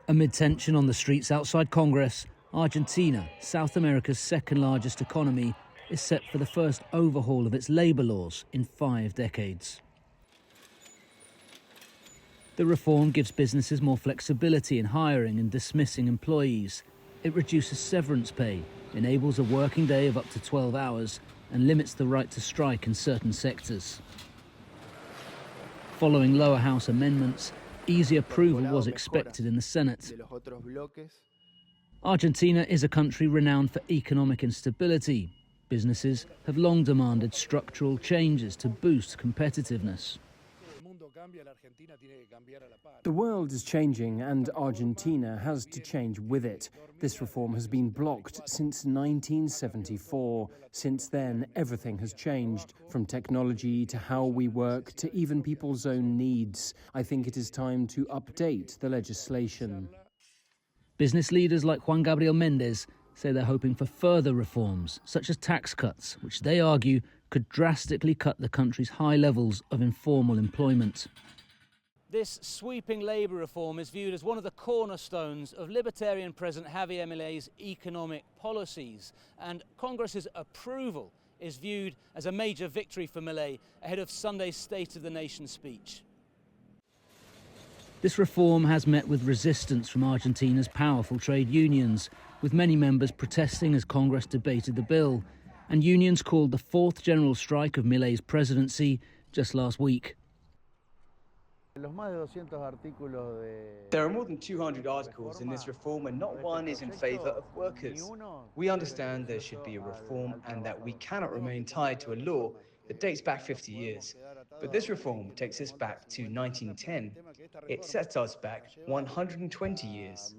Amid tension on the streets outside Congress, Argentina, South America's second largest economy, is set for the first overhaul of its labour laws in 5 decades. The reform gives businesses more flexibility in hiring and dismissing employees. It reduces severance pay, enables a working day of up to 12 hours, and limits the right to strike in certain sectors. Following lower house amendments, easy approval was expected in the Senate. Argentina is a country renowned for economic instability. Businesses have long demanded structural changes to boost competitiveness. The world is changing and Argentina has to change with it. This reform has been blocked since 1974. Since then, everything has changed, from technology to how we work to even people's own needs. I think it is time to update the legislation. Business leaders like Juan Gabriel Mendez say they're hoping for further reforms, such as tax cuts, which they argue could drastically cut the country's high levels of informal employment. This sweeping labour reform is viewed as one of the cornerstones of Libertarian President Javier Milei's economic policies, and Congress's approval is viewed as a major victory for Milei ahead of Sunday's State of the Nation speech. This reform has met with resistance from Argentina's powerful trade unions, with many members protesting as Congress debated the bill, and unions called the 4th general strike of Milei's presidency just last week. There are more than 200 articles in this reform and not one is in favour of workers. We understand there should be a reform and that we cannot remain tied to a law that dates back 50 years. But this reform takes us back to 1910. It sets us back 120 years.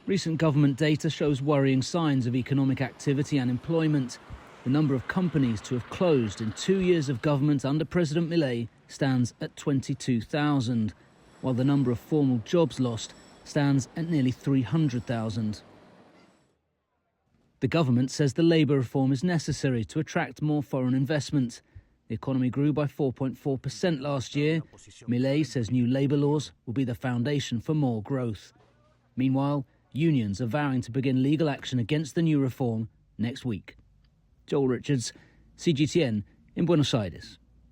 Recent government data shows worrying signs of economic activity and employment. The number of companies to have closed in 2 years of government under President Milei stands at 22,000, while the number of formal jobs lost stands at nearly 300,000. The government says the labour reform is necessary to attract more foreign investment. The economy grew by 4.4% last year. Milei says new labour laws will be the foundation for more growth. Meanwhile, unions are vowing to begin legal action against the new reform next week. Joel Richards, CGTN in Buenos Aires.